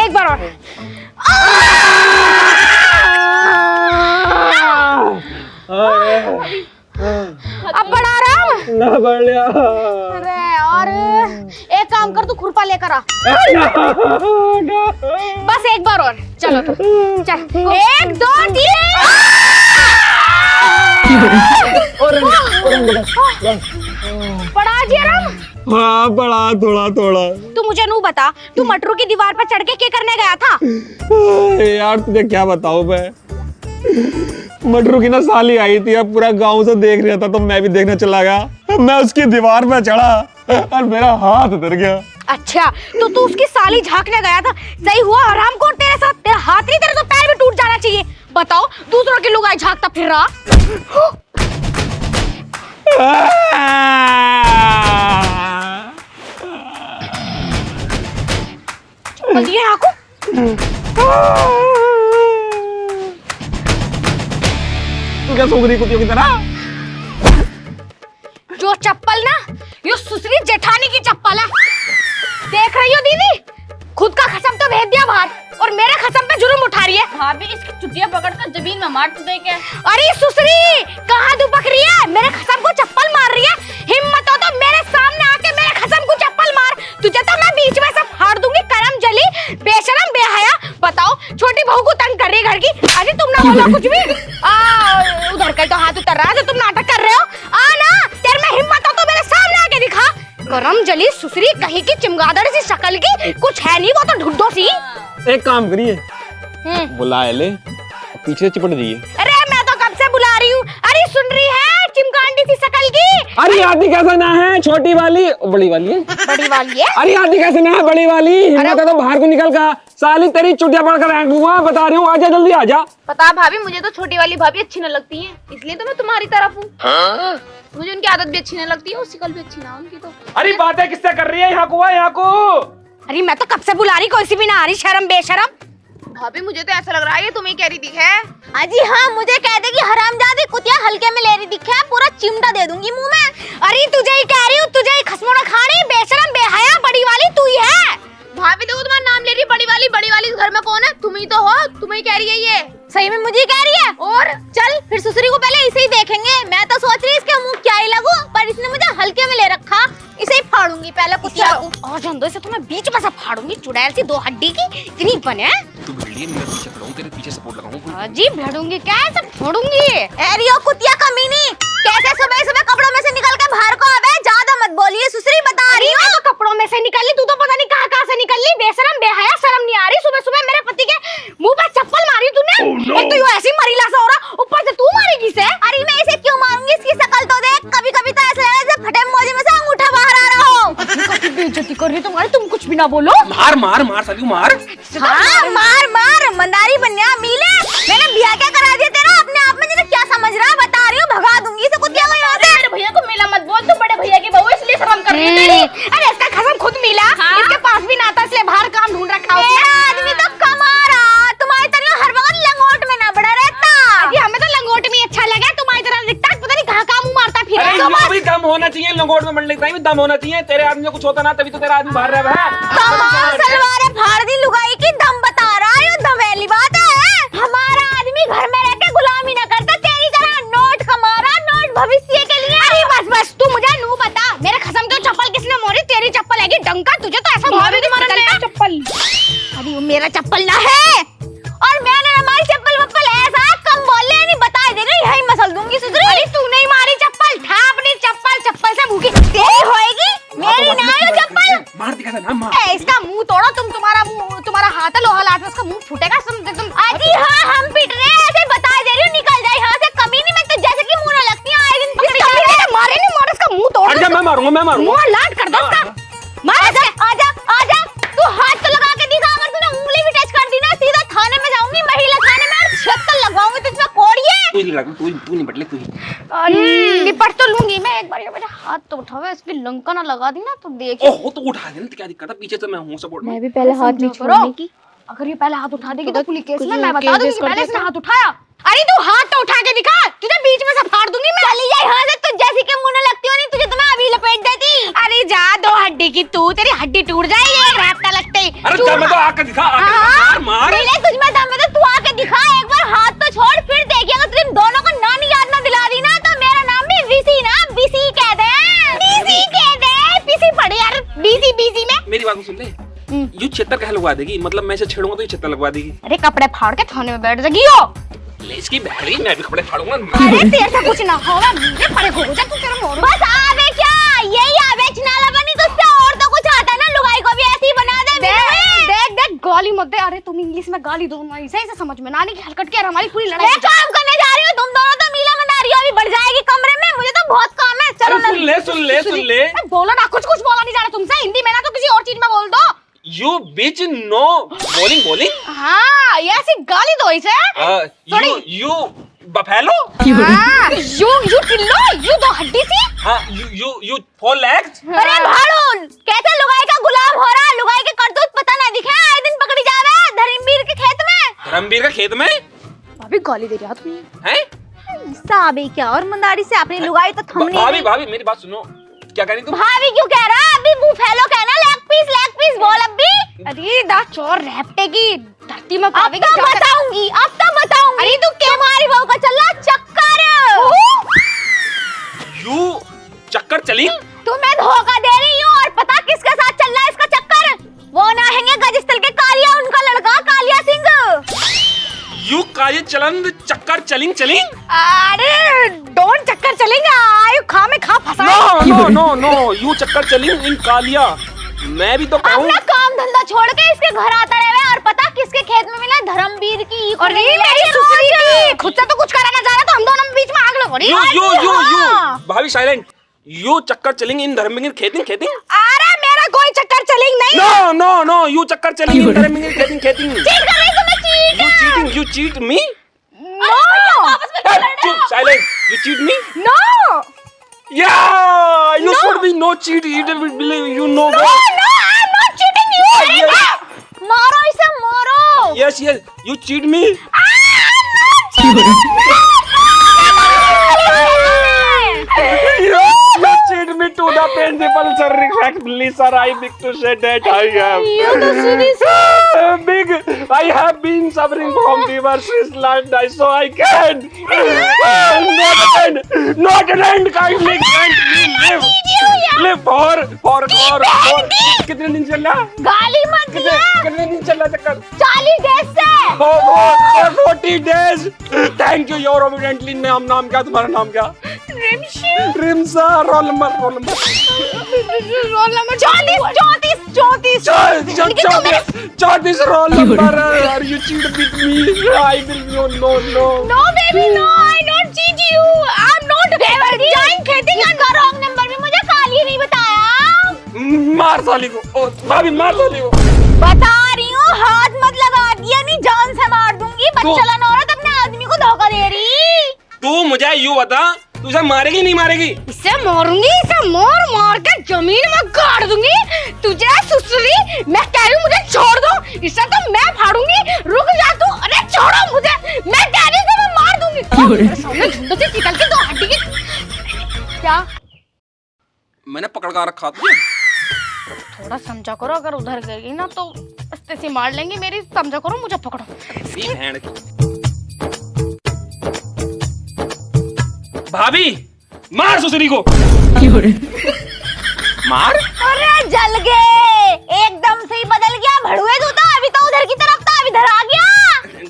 एक बार और। अब बड़ा आराम ना बढ़ लिया। अरे और एक काम कर, तू खुरपा लेकर आ। बस एक बार और, चलो तो चल। 1 2 3। पड़ा जी आराम? हाँ पड़ा थोड़ा थोड़ा। तू मुझे नू बता, तू मटरू की दीवार पर चढ़ के क्या करने गया था? यार तुझे क्या बताऊं मैं, मटरू की ना साली आई थी, अब पूरा गांव से देख रहा था तो मैं भी देखने चला गया। मैं उसकी दीवार पे चढ़ा और मेरा हाथ उतर गया। अच्छा तो तू उसकी साली झांकने गया था, सही हुआ आराम को तेरे साथ। तेरा हाथ नहीं, तेरे तो पैर भी टूट जाना चाहिए। बताओ दूसरों की लुगाई झांकता फिर रहा। चप्पल दिए आंखों। तू क्या सूख रही कुत्तियों की तरह? जो चप्पल ना, ये सुसरी जेठानी की चप्पल है। देख रही हो दीदी, खुद का खसम तो भेज दिया बाहर और मेरे खसम पे जुर्म उठा रही है। भाभी इसकी चुटिया पकड़कर जमीन में मार दे क्या? अरे सुसरी कहाँ दुपक रही है? मेरे खसम को चप्पल मार रही है। हिम्मत हो तो मेरे सामने आके मेरे खसम को चप्पल मार, तुझे तो मैं बीच में से फाड़ दूंगी। करम जली, बेशरम, बेहया। बताओ छोटी बहू को तंग कर रही है घर की। अरे तुम ना बोलो कुछ भी। उधर का तो हाथ उतर रहा है जो तुम नाटक कर रहे हो। ना तेरे में हिम्मत हो तो मेरे सामने आके दिखा। करम जली सुसरी कहीं की चिमगादड़ सी शक्ल की, कुछ है नहीं वो तो ढुड्डो सी। एक काम करिए, बुला ले, पीछे से चिपट दिए। अरे मैं तो कब से बुला रही हूँ। अरे सुन रही है, चिमकांडी सी शक्ल की। अरे आदि कैसे ना है, छोटी वाली बड़ी वाली है। बड़ी वाली है? अरे आदि कैसे ना है, बड़ी वाली। हिम्मत है तो बाहर को निकल का। साली तेरी चुटिया पड़कर आऊंगा, बता रही हूँ, आजा जल्दी आजा। पता भाभी मुझे तो छोटी वाली भाभी अच्छी न लगती है, इसलिए तो मैं तुम्हारी तरफ हूँ। मुझे उनकी आदत भी अच्छी न लगती है और शिकल भी अच्छी ना उनकी तो। अरे बातें किससे कर रही है? यहाँ को यहाँ को। अरे मैं तो कब से बुला रही, कोई सी भी ना आ रही। शर्म बेशरम। भाभी मुझे तो ऐसा लग रहा है ये तुम्हें कह रही थी है। अजी हाँ, मुझे कह दे कि हरामजादी कुतिया हल्के में ले रही दिखे, पूरा चिमटा दे दूंगी मुंह में। अरे तुझे ही कह रही हूँ, तुझे ही खसमोड़ा खानी। बेशरम बेहया, बड़ी वाली तू ही है। भाभी देखो तुम्हारा नाम ले रही, बड़ी वाली घर में कौन है? तुम ही तो हो, तुम्हें कह रही है ये। सही में मुझे कह रही है? और चल फिर सुसरी को पहले इसे ही देखेंगे। मैं तो सोच रही इसके मुंह क्या ही लगूं, पर इसने मुझे हल्के में ले रखा। इसे ही फाड़ूंगी पहले कुतिया को। और जंदो से तो मैं बीच में से फाड़ूंगी, चुड़ैल सी 2 हड्डी की। इतनी बने तू भिड़िए, मैं पीछे खड़ा हूं, तेरे पीछे सपोर्ट लगाऊंगा। जी भिड़ूंगी क्या, सब फोड़ूंगी। एरियो कुतिया कमीनी, कैसे सुबह सुबह कपड़ों में से निकल के बाहर को आवे? ज्यादा मत बोलिए सुसरी, बता रही हूं। तो कपड़ों में से निकली, तू तो पता नहीं कहां से निकल ली। बेशरम बेहया, शर्म नहीं आ रही? सुबह सुबह मेरे पति के मुंह पे चप्पल मारी तूने। एक तो यूं ऐसी मरीला सा हो रहा, ऊपर से तू मारेगी इसे। अरे मैं इसे क्यों मारूंगी? इसकी शक्ल तो देख। कभी कभी तो ऐसा लग रहा है फटे मोजे में से अंगूठा बाहर आ रहा हो। बेइज्जती कर रही तुम्हारी, तुम कुछ भी ना बोलो। मार मार मार साली मार। हाँ मार मार, मंदारी बन्या मिले। मैंने बिया क्या करा दिया तेरा? अपने आप में तुझे क्या समझ रहा है? बता रही हूँ, भगा दूंगी इसे कुतिया को यहाँ से। मेरे भैया को मिला मत बोल, तुम बड़े भैया की बहू इसलिए शर्म कर रही है तेरी। अरे इसका खसम खुद मिला। हाँ? इसके पास भी ना था, इसलिए बाहर काम ढूंढ रखा है। आदमी तो कमा रहा, तुम्हारी तरह हर वक्त लंगोट में ना बड़ा रहता। जी हमें तो लंगोट में अच्छा लगा, तुम्हारी तरह दिखता पता नहीं कहाँ कहाँ मुंह मारता फिर। अभी दम होना चाहिए, लंगोट में मरने का दम होना चाहिए। तेरे आदमी में कुछ होता ना, तभी तो तेरा आदमी बाहर रहा है। सलवार फाड़ दी लुगाई की, दम बता रहा है। दमेली बात है। हमारा आदमी घर में रह के गुलामी ना करता, तेरी तरह नोट कमा रहा, नोट भविष्य के लिए। अरे बस बस, तू मुझे नू बता, मेरे खसम के चप्पल किसने मोड़ी? तेरी चप्पल है डंका, तुझे तो ऐसा मारे तुम्हारा नया चप्पल। अरे वो मेरा चप्पल ना है, और मैंने हमारी चप्पल वप्पल ऐसा कम बोल ले, नहीं बता दे रही, यही मसल दूंगी सुधरी। अरे तू नहीं मारी चप्पल, था अपनी चप्पल। चप्पल से भूखी तेरी होएगी, मेरी ना है चप्पल। मार दिखा था ना, मार। इसका मुंह तोड़ो तुम, तुम्हारा हाथ है लोहा लाट में, उसका मुंह फूटेगा। तुम अजी हाँ, हम पिट रहे हैं, ऐसे बता दे रही हूँ, निकल जाए यहाँ से। कमी नहीं, मैं तो जैसे कि मुंह ना लगती है, आए दिन पकड़ी जा रही है। मारे नहीं मारे, इसका मुंह तोड़ दो। मैं मारूंगा, मुंह लाट कर दो उसका। मार ऐसे। आजा आजा, तू हाथ तो लगा के दिखा। अगर तूने उंगली भी टच कर दी ना, सीधा थाने में जाऊंगी, महिला थाने में, और छत्तर लगवाऊंगी तुझमें कोड़िए। तू नहीं बटले, तू ही निपट तो लूंगी मैं। एक बार ये मेरा हाथ तो उठावे, इसकी लंका ना लगा दी ना तो देखिए। ओहो तो उठा देना, क्या दिक्कत है? पीछे से मैं हूँ सपोर्ट में। मैं भी पहले हाथ नहीं छोड़ने की। अगर ये पहले हाथ उठा देगी तो पुलिस केस में मैं बता दूंगी पहले इसने हाथ उठाया। अरे तू हाथ तो उठा के दिखा, तुझे बीच में से फाड़ दूंगी मैं। चली जा यहाँ से, तू जैसी के मुंह न लगती हो, नहीं तुझे तो मैं अभी लपेट देती। अरे जा, 2 हड्डी की तू, तेरी हड्डी टूट जाएगी एक रात का लगते ही। अरे मैं तो आकर दिखा। बात को सुन ले, यू छेतर कह लगवा देगी, मतलब मैं इसे छेड़ूंगा तो ये छेतर लगवा देगी। अरे कपड़े फाड़ के थाने में बैठ जागी हो। ले इसकी बहरी, मैं भी कपड़े फाड़ूंगा। अरे तेरे से कुछ ना होगा, मुझे पड़े हो जा तू तेरा मोड़। बस आवे क्या, यही आवे चनाला बनी तो उससे और तो कुछ आता ना, लुगाई को भी ऐसे ही बना दे। देख देख गाली मत दे। अरे तुम इंग्लिश में गाली दो ना, ऐसे समझ में ना आने की हरकत क्या, हमारी पूरी लड़ाई। मैं काम करने जा रही हूँ, तुम दोनों तो मीला मना रही हो, अभी बढ़ जाएगी कमरे में, मुझे तो बहुत काम है। चलो सुन ले सुन ले सुन ले, बोलो ना, कुछ कुछ बोला नहीं जा रहा तुमसे, हिंदी में ना तो किसी और चीज में बोल दो। You bitch no bowling bowling. हाँ ये ऐसी गाली दो इसे। You buffalo. हाँ, यू टिल्लो, यू दो हड्डी सी। हाँ यू 4 legs। अरे भाड़ून, कैसे लुगाई का गुलाम हो रहा, लुगाई के करतूत पता ना दिखे, आए दिन पकड़ी जावे धर्मवीर के खेत में। धर्मवीर का खेत में भाभी गाली दे रही हो तुम हैं? साबे क्या और मंदारी से अपनी लुगाई तो थमने। भाभी भाभी मेरी बात सुनो, क्या कह रही तुम? भाभी क्यों कह रहा, अभी बुफेलो कहना, लेग पीस बोल अभी। अरे दा चोर रैप्टे की धरती में पावेगी। अब तो बताऊंगी, अब तो बताऊंगी। अरे तू क्या हमारी बहू का चल रहा चक्कर। यू चक्कर चली। तुम्हें धोखा दे रही हूँ, और पता किसके साथ चल रहा है इसका चक्कर? वो ना हैंगे गजस्थल के कालिया, उनका लड़का कालिया सिंह। यू काली चलन चक्कर चलिंग चलिंग। अरे डोंट चक्कर चलेंगे, आयु खा में खा फंसा। No no no no, you चक्कर चलिंग इन कालिया। मैं भी तो कहूँ, अपना काम धंधा छोड़ के इसके घर आता रहे, और पता किसके खेत में मिला, धर्मवीर की। और मेरी सुसरी की, खुद से तो कुछ कराना चाह रहा, तो हम दोनों में बीच में आग लग रही। यू भाभी साइलेंट। यू चक्कर चलिंग इन धर्मवीर खेतिंग खेतिंग। अरे मेरा कोई चक्कर चलिंग नहीं। नो नो नो, यू चक्कर चलिंग इन धर्मवीर खेतिंग खेतिंग। चीट कर रही तुम्हें, cheat. You cheating, you cheat me. No चुप silent, you cheat me. No Yeah, you should be no cheat. You don't believe you know. No I am not cheating you. मारो इसे मारो। Yes, yes, you cheat me. You cheat me to the principal, sir. Respectfully, sir, I beg to say that I have big. I have been suffering from fever since last night, so I can't. Not end, kindly, can't live for. कितने दिन चल रहा? गाली मत दिया। कितने दिन चल रहा चक्कर? 40 डेज से। 40 days. Thank you, you're obediently. नाम क्या तुम्हारा, नाम क्या? Rimsa. Roll number 34 roll number. Are you cheat with me? I will no. No baby, no, I don't cheat you. I'm not enjoying खेतीं का wrong number भी मुझे काली नहीं बताया। मार साली को। ओ भाभी मार साली को। बता रही हूँ, हाथ मत लगा दिया, नहीं जान से मार दूंगी। बच्चलन औरत अपने आदमी को धोखा दे रही। तू मुझे यू बता, तू इसे मारेगी नहीं मारेगी? इसे मारूंगी, इसे मार के जमीन में गाड़ दूंगी। तुझे सुसरी, मैं कह रही हूँ मुझे छोड़ दो, इसे तो मैं फाड़ूंगी। रुक जा तू, अरे छोड़ो मुझे, मैं कह रही हूँ मैं मार दूंगी। मेरे सामने झुंड से निकल के दो हड्डी की। क्या मैंने पकड़ कर रखा था। थोड़ा समझा करो, अगर उधर गई ना तो अस्ते से मार लेंगे मेरी, समझा करो, मुझे पकड़ो। भाभी मार सुसरी को। मार। अरे जल गए, एकदम से ही बदल गया, भड़ुए तू तो, अभी तो उधर की तरफ था, अभी इधर आ गया।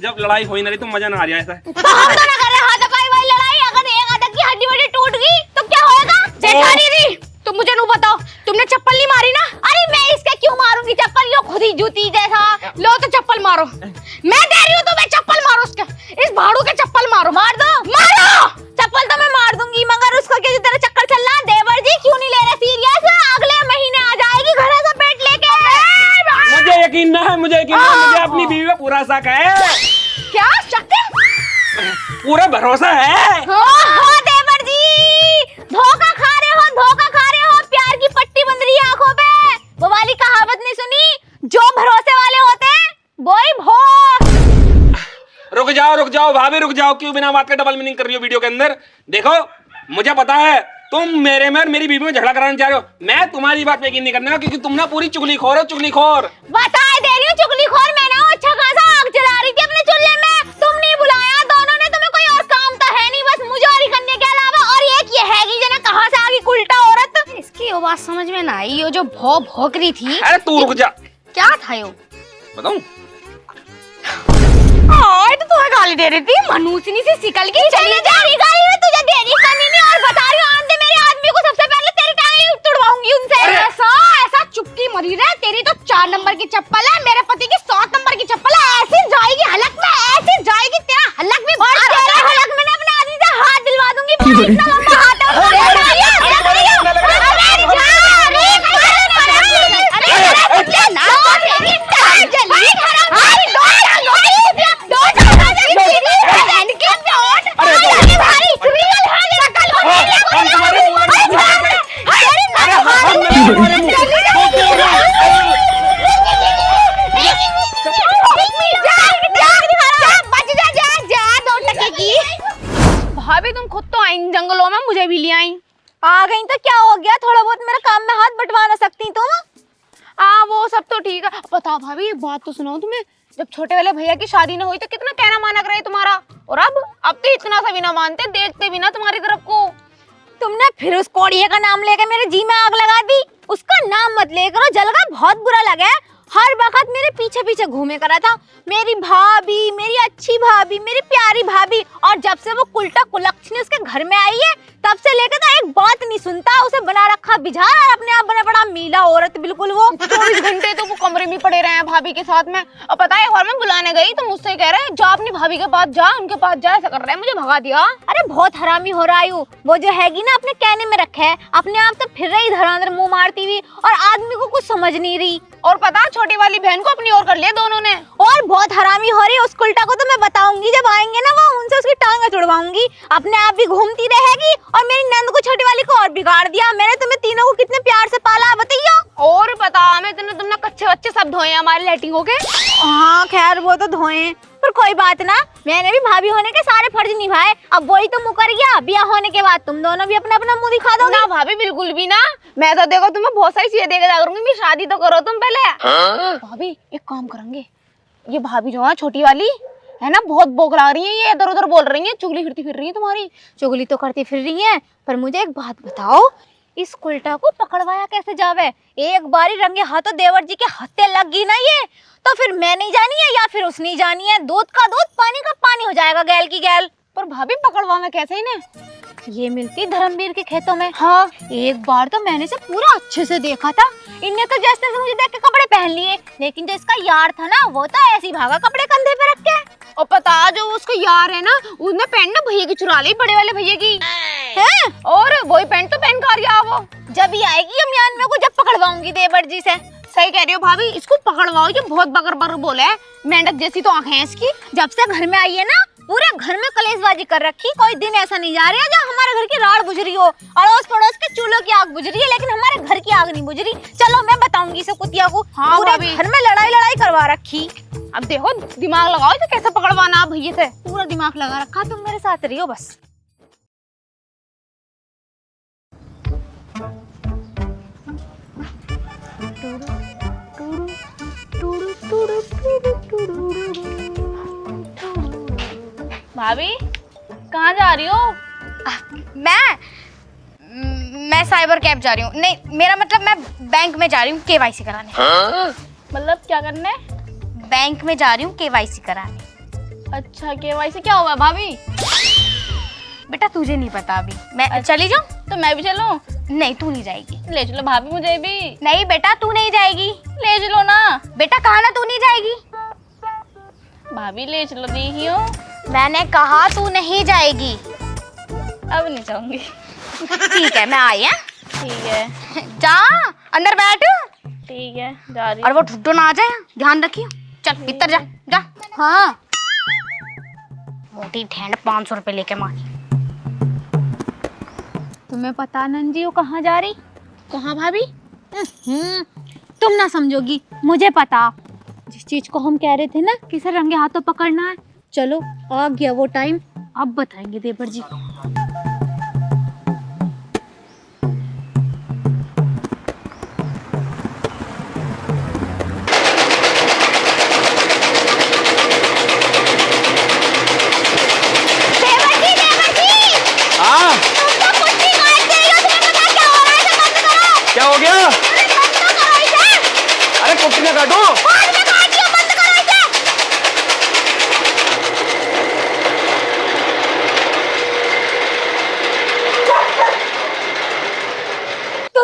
जब लड़ाई हो ही ना रही तो मजा ना आ रहा ऐसा। तो हम तो ना कर रहे हाथापाई वाली लड़ाई, अगर एक आदत की हड्डी वड्डी टूट गई तो क्या होएगा? जेठानी दी, तुम मुझे नहीं बताओ, तुमने चप्पल नहीं मारी ना? अरे मैं इसके क्यों मारूंगी चप्पल, यो खुद ही जूती जैसा। लो तो चप्पल मारो, मैं दे रही हूँ तो मैं चप्पल मारो उसके, इस भाड़ू के चप्पल मारो। मार दो, मारो। चप्पल तो मैं मार दूंगी, मगर उसको क्या जो तेरा चक्कर चल रहा, देवर जी क्यों नहीं ले रहे सीरियस? अगले महीने आ जाएगी घर से पेट लेके। मुझे यकीन ना है, मुझे अपनी बीवी पे पूरा शक है। क्या शक है? पूरा भरोसा है। देवर जी, धोखा खा रहे हो, प्यार की पट्टी बंध रही है आंखों पे। वो वाली कहावत नहीं सुनी, जो भरोसे वाले होते हैं वो ही भोग। रुक जाओ भाभी, रुक जाओ। क्यों बिना बात का डबल मीनिंग कर रही हो वीडियो के अंदर? देखो मुझे पता है तुम मेरे में और मेरी बीवी में झगड़ा कराना चाह रहे हो। मैं तुम्हारी बात पे यकीन नहीं करने वाला, क्योंकि तुम ना पूरी चुगलीखोर हो, चुगलीखोर। बता दे रही हूँ, चुगलीखोर। मैं ना अच्छा खासा आग जला रही थी अपने चूल्हे में, तुम नहीं बुलाया दोनों ने, तुम्हें कोई और काम तो है नहीं, बस मुझे और ही करने के अलावा। और एक ये हैगी जना कहाँ से आ गई उल्टा औरत, इसकी बात समझ में ना आई, ये जो भौंक रही थी। अरे तू रुक जा। क्या था यो? बताऊं? तो तुम्हें गाली दे रही थी, मनूसनी से सिकल के चली जा रही। गाली में तुझे देनी कमी नहीं, और बता रही हूँ आंधे मेरे आदमी को सबसे पहले तेरी टांगें तुड़वाऊंगी उनसे। ऐसा चुपकी मरी रहे, तेरी तो 4 नंबर की चप्पल है, मेरे पति की 7 नंबर की चप्पल है। ऐसी जाएगी हलक में, ऐसी जाएगी तेरा हलक में। और तेरे हलक में ना अपने आदमी से हाथ दिलवा दूंगी। इतना लंबा हाथ भाभी तुम खुद तो आई जंगलों में, मुझे भी ले आई। आ गई तो क्या हो गया, थोड़ा बहुत मेरे काम में हाथ बंटवा ना सकती तुम? हाँ वो सब तो ठीक है। बताओ भाभी, एक बात तो सुनाओ तुम्हें। जब छोटे वाले भैया की शादी न हुई तो कितना कहना माना करे तुम्हारा, और अब तो इतना सा भी ना मानते, देखते भी ना तुम्हारी तरफ को। तुमने फिर उस कोड़िए का नाम लेकर मेरे जी में आग लगा दी। उसका नाम मत ले करो, जल का बहुत बुरा लगा है। हर वक्त मेरे पीछे पीछे घूमे करा था, मेरी भाभी, मेरी अच्छी भाभी, मेरी प्यारी भाभी। और जब से वो कुलटा कुलक्षणी उसके घर में आई है, तब से लेकर तो एक बात नहीं सुनता। उसे बना रखा बिझार, और अपने आप बना पड़ा मीला औरत बिल्कुल। वो 24 घंटे तो वो कमरे में पड़े रहे हैं भाभी के साथ में। और पता है, घर में बुलाने गई तो मुझसे कह रहे हैं जा अपनी भाभी के पास जा, उनके पास जा, ऐसा कर रहे हैं, मुझे भगा दिया। अरे बहुत हरामी हो रहा है वो जो हैगी ना, अपने कहने में रखा है, अपने आप तो फिर रही धराधर मुंह मारती हुई, और आदमी को कुछ समझ नहीं रही। और पता, छोटी वाली बहन को अपनी ओर कर लिया दोनों ने। और बहुत हरामी हो रही है। उस उल्टा को तो मैं बताऊंगी, जब आएंगे ना वो, उनसे उसकी टांगें तुड़वाऊंगी। अपने आप भी घूमती रहेगी, और मेरी नंद को छोटी वाली को और बिगाड़ दिया। मैंने तुम्हें तीनों को कितने प्यार से पाला, बताइए। और पता, हमें तुमने कच्चे बच्चे सब धोए हमारे लैट्रिन के। हाँ खैर वो तो धोए, पर कोई बात ना, मैंने भी भाभी होने के सारे फर्ज निभाए। अब वही तो मुकर गया, ब्याह होने के बाद तुम दोनों भी अपना अपना मुंह दिखा दोगे। ना भाभी बिल्कुल भी ना, मैं तो देखो तुम्हें बहुत सारी चीजें देकर जा करूंगी। शादी तो करो तुम पहले। भाभी एक काम करेंगे, ये भाभी जो है छोटी वाली है ना, बहुत बोगला रही है, ये इधर उधर बोल रही है, चुगली फिरती फिर रही है तुम्हारी। चुगली तो करती फिर रही है, पर मुझे एक बात बताओ, इस उल्टा को पकड़वाया कैसे जावे? एक बारी रंगे हाथों देवर जी के हत्या लग गई ना ये, तो फिर मैं नहीं जानी है या फिर उसने जानी है, दूध का दूध पानी का पानी हो जाएगा, गैल की गैल। पर भाभी पकड़वा में कैसे इन्हें? ये मिलती धर्मवीर के खेतों में। हाँ, एक बार तो मैंने से पूरा अच्छे से देखा था। इनने तो जैसे से मुझे देख के कपड़े पहन लिए, लेकिन जो इसका यार था ना, वो तो ऐसी भागा कपड़े कंधे पे रख के। और पता, जो उसका यार है ना, उसने पैंट ना भैया की चुरा ली, बड़े वाले भैया की हैं? और वही पैंट तो पहन कर गया वो। जब ही आएगी अमियान में को, जब पकड़वाऊंगी देवर जी से। सही कह रही हो भाभी, इसको पकड़वाओ, ये बहुत बकर बकर बोला है, मेंढक जैसी तो आंखें हैं इसकी। जब से घर में आई है ना, पूरे घर में कलेशबाजी कर रखी। कोई दिन ऐसा नहीं जा रहा जो हमारे घर की राड़ बुझ रही हो, अड़ोस पड़ोस के चूल्हों की आग बुझ रही है, लेकिन हमारे घर की आग नहीं बुझ रही। चलो मैं बताऊंगी इसे कुतिया को। हाँ, पूरे भाभी। घर में लड़ाई लड़ाई करवा रखी। अब देखो, दिमाग लगाओ तो कैसे पकड़वाना आप भैया से। पूरा दिमाग लगा रखा, तुम मेरे साथ रही हो बस। भाभी कहाँ जा रही हो? मैं साइबर कैफ जा रही हूँ। नहीं, मेरा मतलब मैं बैंक में जा रही हूँ केवाईसी कराने। मतलब क्या करने? बैंक में जा रही हूँ केवाईसी कराने। अच्छा, केवाईसी क्या हुआ भाभी? बेटा तुझे नहीं पता अभी। मैं चली जाऊँ? तो मैं भी चलूं? नहीं, तू नहीं जाएगी। ले चलो भाभी मुझे भी। नहीं बेटा, तू नहीं जाएगी। ले चलो ना। बेटा कहा ना तू नहीं जाएगी। भाभी ले चलो, देखियो। मैंने कहा तू नहीं जाएगी। अब नहीं चाहूंगी। ठीक है, मैं आई है। ठीक है, जा अंदर बैठ, ठीक है, जा रही और वो ढुड्डो ना आ जाए, ध्यान रखियो। चल भीतर जा, जा। हाँ, मोटी ठेंड 500 रुपए लेके मारी। तुम्हें पता नंजी वो कहाँ जा रही? कहाँ भाभी? तुम ना समझोगी, मुझे पता। जिस चीज को हम कह रहे थे ना कि इसे रंगे हाथों पकड़ना है, चलो आ गया वो टाइम। अब बताएंगे देवर जी को। क्या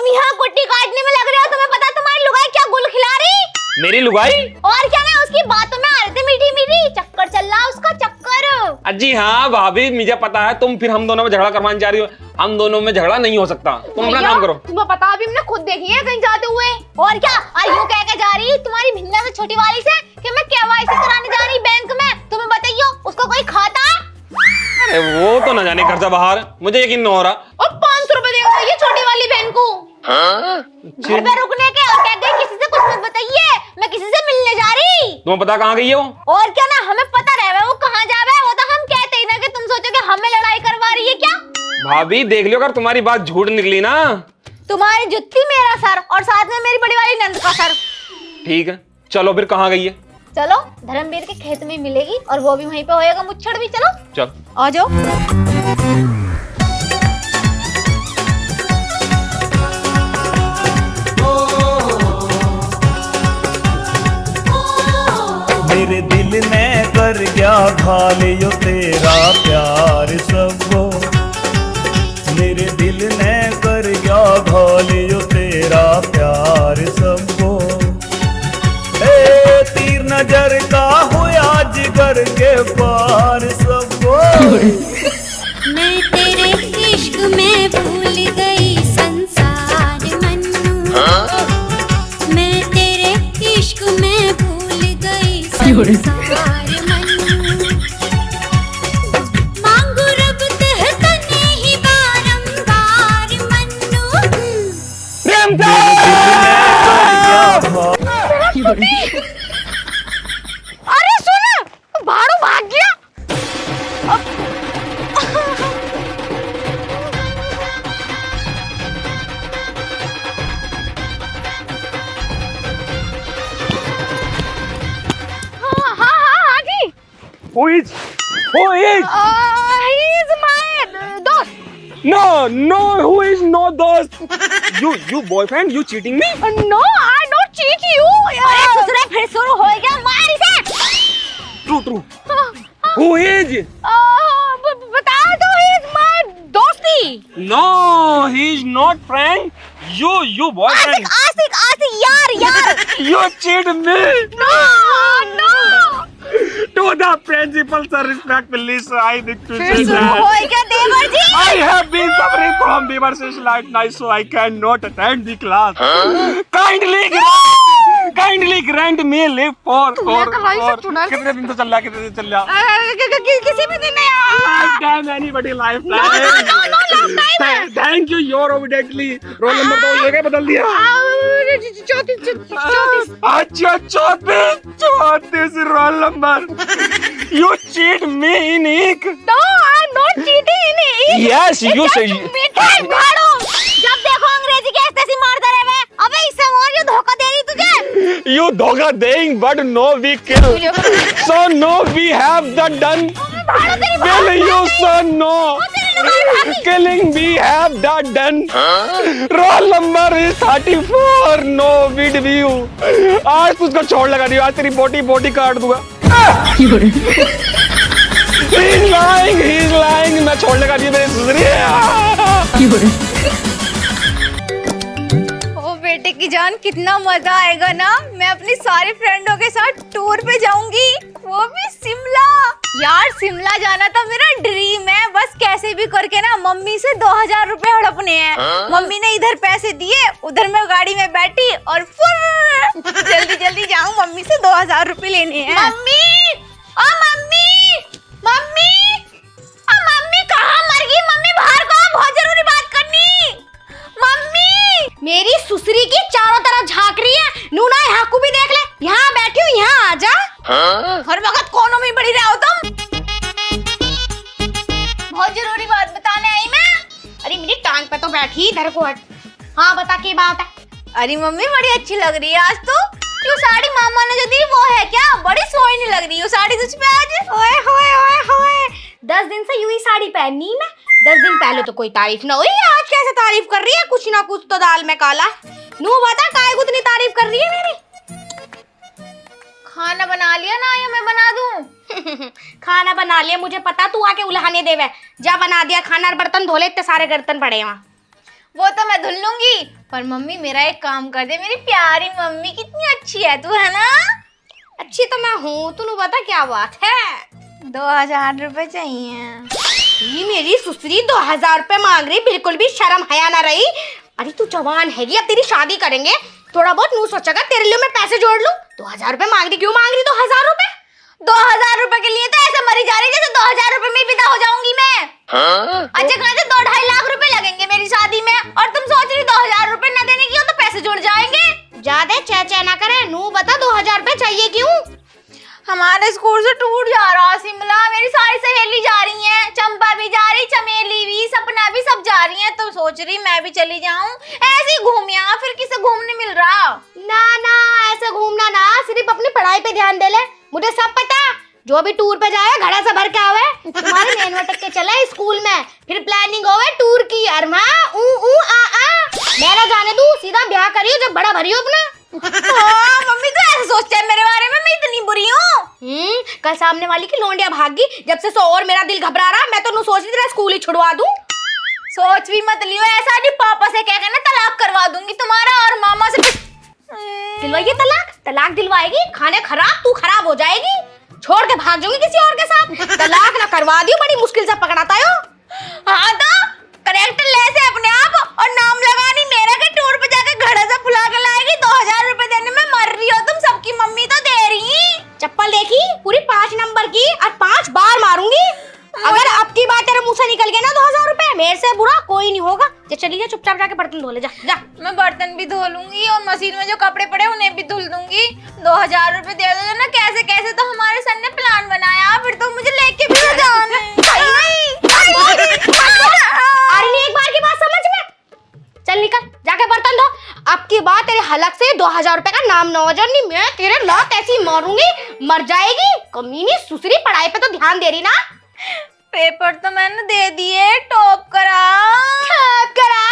तुम यहाँ कुट्टी काटने में लग रहे हो, तुम्हें पता तुम्हारी लुगाई क्या गुल खिला रही? मेरी लुगाई? और क्या ना, उसकी बातों में आ रहे थे मीठी मीठी, चक्कर चल रहा उसका चक्कर। अजी हाँ भाभी, मुझे पता है तुम फिर हम दोनों में झगड़ा करवाने जा रही हो। हम दोनों में झगड़ा नहीं हो सकता, तुम अपना काम करो। तुम्हें पता, अभी हमने खुद देखी है कहीं जाते हुए। और क्या, और यूं कह के जा रही तुम्हारी भिन्ना से छोटी वाली से कि मैं केवाईसी कराने जा रही बैंक में। तुम्हें बताइयो उसको कोई खाता? अरे वो तो न जाने घर से बाहर, मुझे यकीन नहीं हो रहा। और 500 रुपए देगा ये छोटी वाली बहन को घर पे रुकने के, और कह गई किसी से कुछ मत बताइए, मैं किसी से मिलने जा रही। तुम्हें पता कहाँ गई है वो? और क्या ना, हमें पता रहे वो कहाँ जावे, वो तो हम कहते ही ना कि तुम सोचो कि हमें लड़ाई करवा रही है क्या। भाभी देख लियो, अगर तुम्हारी बात झूठ निकली ना। तुम्हारी जुत्ती मेरा सर, और साथ में मेरी बड़ी वाली नंद का सर। ठीक है, चलो फिर कहाँ गई है? चलो धर्मवीर के खेत में मिलेगी, और वो भी वहीं पे होएगा मुच्छड़ भी। चलो चल आ जाओ। मेरे दिल ने कर गया घाल यो तेरा प्यार सबो, मेरे दिल ने कर गया घाल यो तेरा प्यार सबो। ए तीर नजर का हुआ जिगर के पार सबो। मैं तेरे इश्क में भूल गई संसार मन्नू, मैं तेरे इश्क में भूल गई संसार मन्नू। मांगू रब तने ही बारंबार मन्नू। अरे सुन, भाड़ू भाग गया। हाँ जी। Who is He is my दोस्त। no who is no dost? you boyfriend, you cheating me? No, I don't cheat you। अरे ससुरे फिर शुरू हो गया, मार इसे। True who is? बता दो, he is my दोस्ती। No, he is not friend. You boyfriend. आशिक यार। You cheat me. No। To the principal sir, respectfully, sir, I need to फिर say शुरू that हो गया देवर जी। I have been suffering from fever since last night, so I cannot attend the class. Kindly grant me leave for कितने दिन से चल रहा है, कितने दिन चल रहा है? किसी भी दिन यार। Lifetime, anybody lifetime. No, lifetime. Thank you, you're obediently. Roll number तो ये क्या बदल दिया? 34। अच्छा 34 roll number. You cheat me in ink. No, I'm not cheating in it। Yes, you say. मीठे भाड़ो, जब देखो अंग्रेजी के ऐसे मारता रहे मैं। अबे इससे और ये धोखा दे रही तुझे। You धोखा देंगे, but no we kill. So no we have the done. भाड़ो तेरी Kill you, so no. Killing we have the done. Roll number is 34. No with you. आज तुझको छोड़ लगा दिया, आज तेरी बोटी काट दूंगा। He's lying. मैं छोड़ लगा दिया, मेरी सुधरी है। ओ बेटे की जान, कितना मजा आएगा ना। मैं अपनी सारी फ्रेंडों के साथ टूर पे जाऊंगी, वो भी शिमला। यार शिमला जाना तो मेरा ड्रीम है। बस कैसे भी करके ना मम्मी से 2000 रुपए हड़पने हैं। मम्मी ने इधर पैसे दिए, उधर मैं गाड़ी में बैठी और जल्दी जाऊं, मम्मी से 2000 रुपए लेने हैं। मम्मी, ओ मम्मी, मम्मी, ओ मम्मी कहाँ मर गई? मम्मी बाहर को, बहुत जरूरी बात करनी। मम्मी, मेरी सुसरी की चारों तरफ झांक रही है। नूना यहाँ को भी देख ले, यहाँ बैठी हूँ, यहाँ आ जा। हर वक्त कोनों में पड़ी रहो तुम। बहुत जरूरी बात बताने आई मैं। अरे मेरी टांग पे तो बैठी, इधर को हट। हाँ बता क्या बात है? अरे मम्मी बड़ी अच्छी लग रही है आज तो। क्यों साड़ी मामा ने जो दी वो है क्या? बड़ी सोहनी लग रही है साड़ी तुझ पे आज। ओए होए होए होए, 10 दिन से यूं ही साड़ी पहननी मैं। 10 दिन पहले तो कोई तारीफ ना हुई, आज कैसे तारीफ कर रही है? कुछ ना कुछ तो दाल में काला। नू बता काहे को इतनी तारीफ कर रही है मेरी? खाना बना लिया ना या मैं बना दूं? खाना बना लिया, मुझे पता तू आके उल्हाने देवे। जा बना दिया खाना और बर्तन धो ले, इतने सारे बर्तन पड़े वहाँ। वो तो मैं धुल लूंगी, पर मम्मी मेरा एक काम कर दे। मेरी प्यारी मम्मी कितनी अच्छी है तू, है ना? अच्छी तो मैं हूँ, तू बता क्या बात है? 2000 रुपए चाहिए। ये मेरी सुसरी 2000 रुपए मांग रही, बिल्कुल भी शर्म हया ना रही। अरे तू जवान हैगी, अब तेरी शादी करेंगे, थोड़ा बहुत नू सोचेगा तेरे लिए मैं पैसे जोड़ लूं। 2000 रुपए मांग रही, क्यों मांग रही 2000 रुपए? 2000 रुपए के लिए तो ऐसे मरी जा रही जैसे 2000 रुपए में विदा हो जाऊंगी मैं। अच्छा कहा 2-2.5 लाख रुपए लगेंगे मेरी शादी में, और तुम सोच रही 2000 रुपए न देने की हो तो पैसे जुड़ जाएंगे। ज्यादा चे ना करे, नू बता 2000 रुपए चाहिए क्यों? हमारे स्कूल से टूर जा रहा शिमला, मेरी सारी सहेली जा रही हैं, चंपा भी जा रही, चमेली भी, सपना भी, सब जा रही हैं, तो सोच रही मैं भी चली जाऊं। ऐसे ही घूमिया, फिर किसे घूमने मिल रहा। ना ऐसे घूमना ना, सिर्फ अपनी पढ़ाई पे ध्यान दे ले। मुझे सब पता, जो भी टूर पे जाए घड़ा से भर के आवे, तुम्हारे नैन वटक के चले स्कूल में, फिर प्लानिंग होवे टूर की। अरमा मैं ना जाने दूं, सीधा ब्याह करियो जब बड़ा भरियो अपना। हाँ, मम्मी तो ऐसे सोचते हैं मेरे बारे में, मैं इतनी बुरी हूँ। कल सामने वाली की लोंडिया भागी, जब से सो और मेरा दिल घबरा रहा, मैं तो नू सोच रही तेरा स्कूल ही छुड़वा दूं। सोच भी मत लियो ऐसा, नहीं पापा से कह के ना तलाक करवा दूंगी तुम्हारा, और मामा से दिलवाइए तलाक दिलवाएगी, खाने खराब, तू खराब हो जाएगी, छोड़ के भाग जाऊंगी किसी और के साथ। तलाक ना करवा दियो, बड़ी मुश्किल से पकड़ाता हो। हाँ तो करेक्टर ले से अपने आप, और नाम लगानी मेरा के टूर पे जाके घड़ा से फुला के लाएगी। 2000 रुपए देने में मर रही हो तुम, सबकी मम्मी तो दे रही। चप्पल देखी पूरी 5 नंबर की, और 5 बार मारूंगी। अगर अब की बात तेरे मुंह से निकल गया ना 2000 रुपए, मेरे से बुरा कोई नहीं होगा। चली जा, चुपचाप जाके बर्तन धो ले, जा। मैं बर्तन भी धो लूंगी, और मशीन में जो कपड़े पड़े उन्हें भी धुल दूंगी। 2000 रुपए दे दो ना, कैसे कैसे तो हमारे सर ने प्लान बनाया, फिर तो मुझे लेके भी जाना अरे एक बार की बात समझ में, चल निकल जाके बर्तन धो। अब की बात तेरे हलक से 2000 रुपए का नाम नौजर नहीं, मैं तेरे लात ऐसी मारूंगी मर जाएगी। कमीनी सुसरी, पढ़ाई पे तो ध्यान दे रही ना। पेपर तो मैंने दे दिए, टॉप करा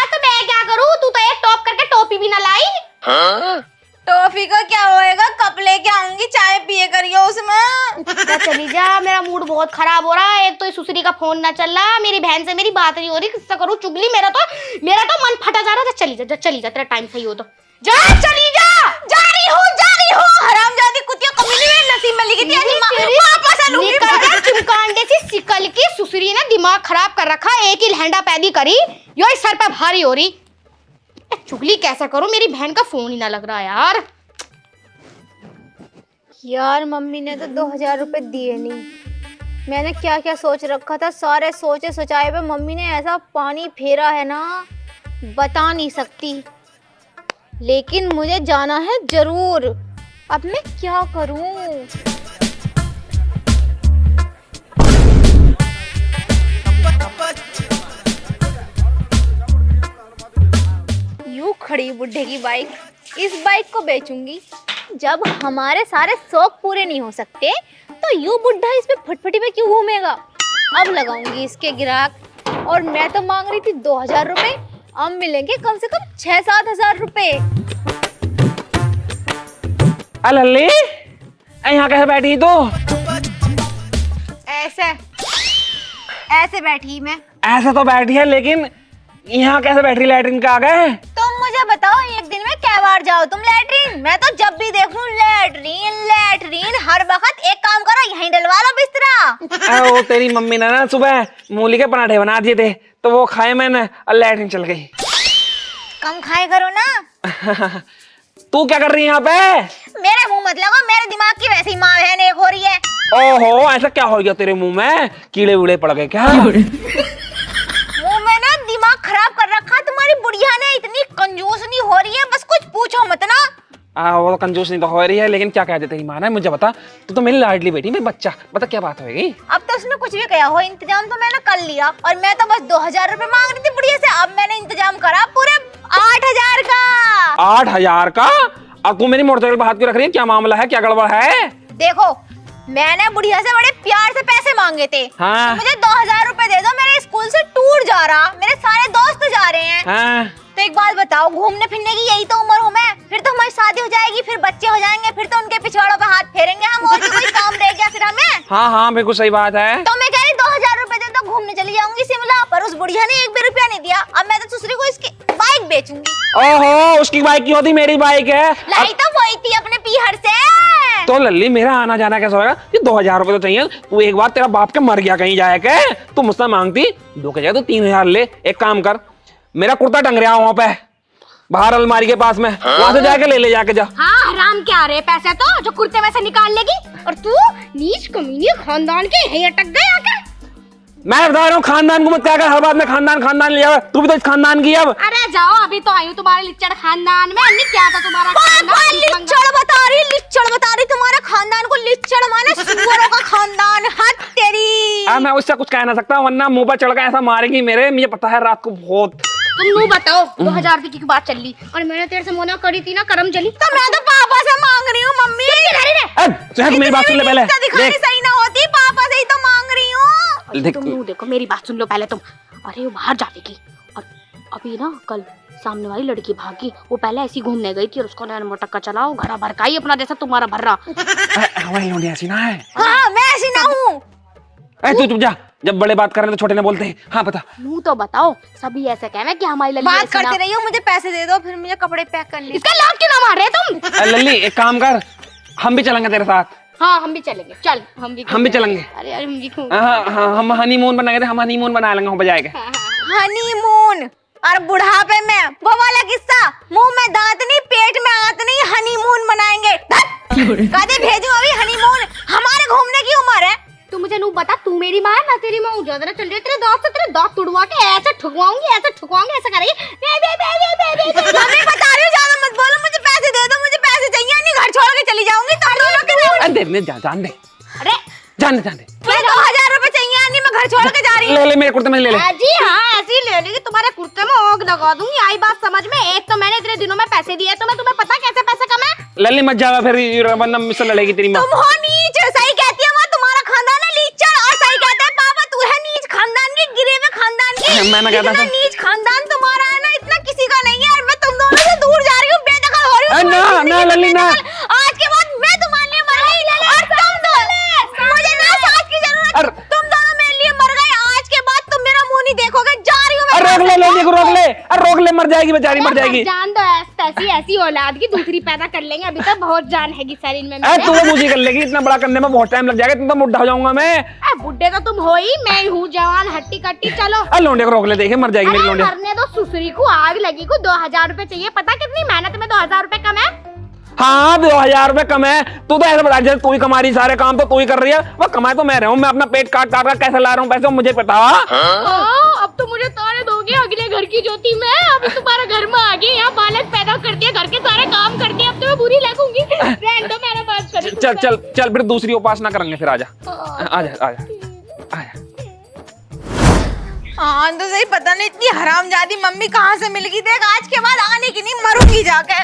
तो मैं क्या करूं? तू तो एक टॉप करके टोपी भी ना लाई। टॉफी का क्या होएगा, कप लेके आऊंगी, चाय पिए करियो उसमें। चली जा, मेरा मूड बहुत खराब हो रहा है। एक तो इस सुसरी का फोन ना चल रहा, मेरी बहन से मेरी बात नहीं हो रही, किससे करूं चुगली? मेरा तो मन फटा जा रहा है। चली जा, तेरा टाइम सही हो तो जा, चली जा। जा रही हूँ, हरामजादी कुतिया, कभी नहीं मेरे नसीब में लिखी थी। वापस आ लूंगी। निकल जा चिमकांडे सी सिकल की सुसरी ने दिमाग खराब कर रखा, एक ही लहंडा पैदी करी, यो इस सर पे भारी हो रही। चुगली कैसा करूं, मेरी बहन का फोन ही ना लग रहा यार मम्मी ने तो 2000 रुपए दिए नहीं। मैंने क्या क्या सोच रखा था, सारे सोचे सोचाए पे मम्मी ने ऐसा पानी फेरा है ना, बता नहीं सकती। लेकिन मुझे जाना है जरूर, अब मैं क्या करूं? यूं खड़ी बुढ़े की बाइक, इस बाइक को बेचूंगी। जब हमारे सारे शौक पूरे नहीं हो सकते तो यूं बुढ़ा इस पे फटफटी में क्यों घूमेगा। अब लगाऊंगी इसके ग्राहक, और मैं तो मांग रही थी 2000 रुपए, अब मिलेंगे कम से कम 6-7 हजार रुपए। लल्ली यहाँ कैसे बैठी तो? ऐसे बैठी मैं। ऐसे तो बैठी है, लेकिन यहाँ कैसे बैठी लैट्रिन के आगे? तुम मुझे बताओ, एक दिन में क्या बार जाओ तुम लैट्रिन? मैं तो जब भी देखूं लैट्रिन हर वक्त। एक काम करो, यहीं डलवा लो बिस्तरा। वो तेरी मम्मी ने ना सुबह मूली के पराठे बना दिए थे, तो वो खाए मैंने और लैट्रिन चल गई। कम खाए करो ना। तू क्या कर रही है यहाँ पे? मेरे मुंह मत लगो, मेरे दिमाग की वैसी माँ बहन एक हो रही है। ओहो, ऐसा क्या हो गया तेरे मुंह में? कीड़े उड़े पड़ गए क्या? मुंह में ना दिमाग खराब कर रखा तुम्हारी बुढ़िया ने, इतनी कंजूस नहीं हो रही है, बस कुछ पूछो मत ना। वो तो कंजूस नहीं तो हो रही है, लेकिन क्या कहते तेरी माँ ने? मुझे बता, तू तो मेरी लाडली बेटी, मेरी बच्चा, बता क्या बात होगी? अब तो उसने कुछ भी कहा हो, इंतजाम तो मैंने कर लिया, और मैं तो बस 2000 रुपए मांग रही थी बुढ़िया से। अब मैंने इंतजाम करा पूरे 8000 का। 8000 का? अब तू मेरी मोटरसाइकिल पर हाथ क्यों रख रही है? क्या मामला है, क्या गड़बड़ है? देखो, मैंने बुढ़िया से बड़े प्यार से पैसे मांगे थे। हाँ। तो मुझे 2000 रुपए दे दो, मेरे स्कूल से टूर जा रहा, मेरे सारे दोस्त जा रहे हैं। हाँ। तो एक बात बताओ, घूमने फिरने की यही तो उम्र हूँ मैं, फिर तो हमारी शादी हो जाएगी, फिर बच्चे हो जाएंगे, फिर तो उनके पिछवाड़ों पे हाथ फेरेंगे हम, और तो कोई काम रह गया फिर हमें? हाँ बिल्कुल सही बात है। तो मैं कह रही 2000 रुपए दे दो, घूमने चली जाऊंगी शिमला, पर उस बुढ़िया ने 1 भी रुपया नहीं दिया। अब मैं तो दूसरी को इसके बेचूंगी। ओहो, उसकी बाइक की होती, मेरी बाइक है। लाई तो वही थी अपने पीहर से। तो लल्ली मेरा आना जाना कैसा होगा? ये 2000 रुपए तो चाहिए। तू एक बार तेरा बाप के मर गया कहीं जाए के, तू मुझसे मांगती 2 के जगह तो 3000 ले। एक काम कर, मेरा कुर्ता टंग रहा वहां पे बाहर अलमारी के पास में, वहां से जाके ले जाके जा। हाँ हराम क्या रहे पैसे तो जो कुर्ते में से निकाल लेगी। और तू नीच कमीनी खानदान के यहीं अटक गया क्या? मैं बता रहा हूँ खानदान को मत क्या कर, हर बात में खानदान खानदान लिया। तू भी तो इस खानदान की अब। अरे जाओ, अभी तो आई हूँ तुम्हारे लिच्चड़ खानदान में। अन्नी क्या था तुम्हारा खानदान? लिच्चड़ बता रही तुम्हारे खानदान को। लिच्चड़ माने सुअरों का खानदान। हद तेरी। मैं उससे कुछ कह ना सकता, वरना मुंह पर चढ़ कर ऐसा मारेगी मेरे, मुझे पता है रात को बहुत। तुम नू बताओ 2000 रुपए की बात चल रही और मैंने तेरे से मना करी थी ना, करम जली। तो मैं तो पापा से मांग रही हूँ मम्मी। मेरी बात सुन ले पहले। दिखानी सही ना होती, पापा से ही तो मांग रही हूँ। देख, तुम देखो मेरी बात सुन लो पहले तुम। अरे वो बाहर जाएगी और अभी ना कल सामने वाली लड़की भागी, वो पहले ऐसी घूमने गई थी और उसको नैन मोटक्का चलाओ घरा भरकाई अपना जैसा तुम्हारा भर्रा। हमारी लोग ऐसी ना है। हाँ मैं ऐसी ना हूँ। तू चुप जा, जब बड़े बात कर रहे तो छोटे ने बोलते हैं। हाँ बता। नू तो बताओ, सभी ऐसे कहवे कि हमारी लल्ली बात करते रहिए, मुझे पैसे दे दो फिर मुझे कपड़े पैक करने। इसका लाभ क्यों ना मार रहे तुम? लल्ली एक काम कर, हम भी चलेंगे तेरे साथ। हाँ हम भी चलेंगे, चल हम भी चलेंगे। अरे हम भी हाँ, हम हनीमून बनाएंगे, हम हनीमून बना लेंगे, हम बजाएंगे। हनीमून और बुढ़ापे में वो वाला किस्सा, मुंह में दांत नहीं पेट में आंत नहीं, हनीमून बनाएंगे। कदे भेजूं अभी हनीमून? हमारे घूमने की उम्र है। तू मुझे नू बता, तू मेरी माँ है ना तेरी माँ? ज्यादा चल रही तेरे दांत से, तेरे दांत तुड़वा के ऐसे ठुकवाऊंगी, ऐसा करेगी। मम्मी बता रही हूँ ज्यादा मत बोलो, मुझे पैसे दे दो, मुझे पैसे चाहिए, नहीं घर छोड़ के चली जाऊंगी तुम दोनों के साथ। जान दे। अरे जान दे। मुझे 2000 रुपए चाहिए, नहीं मैं घर छोड़ के जा रही हूँ। ले मेरे कुर्ते में ले ले। जी हाँ ऐसे ही ले लेगी, तुम्हारे कुर्ते में आग लगा दूंगी। आई बात समझ में? एक तो मैंने इतने दिनों में पैसे दिए तुम्हें, तुम्हें पता कैसे पैसे कमाए? लल्ली मत जावा फिर, वरना मुझसे लड़ेगी तेरी माँ। तुम हो नीच, सही कहती है माँ, तुम्हारा खानदान है लीचड़। और सही कहते हैं पापा, तू है नीच खानदान की, गिरे हुए खानदान की। मैंने कहता इतना था। नीच खानदान तुम्हारा है ना, इतना किसी का नहीं है। और मैं तुम दोनों से दूर जा रही हूँ, बेदखल हो रही हूँ। ना लल्ली ना। आज के बाद मैं तुम्हारे लिए मर गई और तुम दो, मुझे ना साथ की जरूरत। तुम दोनों मेरे लिए मर गए, आज के बाद तुम मेरा मुंह नहीं देखोगे। जा रही हूँ मैं। रोक ले लल्ली को, रोक ले, मर जाएगी बेचारी, मर जाएगी। जान दो, ऐसी औलाद की दूसरी पैदा कर लेंगे, अभी तो बहुत जान है शरीर में। तू तो मुझे कर लेगी, इतना बड़ा करने में बहुत टाइम लग जाएगा, तुम तो बुढ़ा हो जाऊंगा मैं। बुड्ढे तो तुम हो ही, मैं हूँ जवान हट्टी कट्टी। चलो लोंडे को रोक ले, देखे मर जाएगी मेरी लोंडे। मरने दो सुसरी को, आग लगी को। 2000 रुपए चाहिए, पता कितनी मेहनत में 2000 रुपए कम है। हाँ 2000 रुपए कम है। तू तो ऐसा बता, जैसे तू ही कमा रही, सारे काम तो तू ही कर रही है, वो कमाए तो मैं रहा हूँ। मैं अपना पेट काट काट कर कैसे ला रहा हूँ पैसे, मुझे पता। अब तो मुझे तारे दोगे अगले घर की ज्योति में। अब तुम्हारा घर में आ गई, यहाँ बालक पैदा कर दिया, घर के सारे काम कर दिए, अब तो मैं बुरी लगूंगी। रहने दो, मैंने बात करी। चल फिर दूसरी उपासना करेंगे फिर। आजा। हाँ तो सही, पता नहीं इतनी हरामजादी मम्मी कहाँ से मिल गई। देख आज के बाद आने की नहीं, मरूंगी जाके।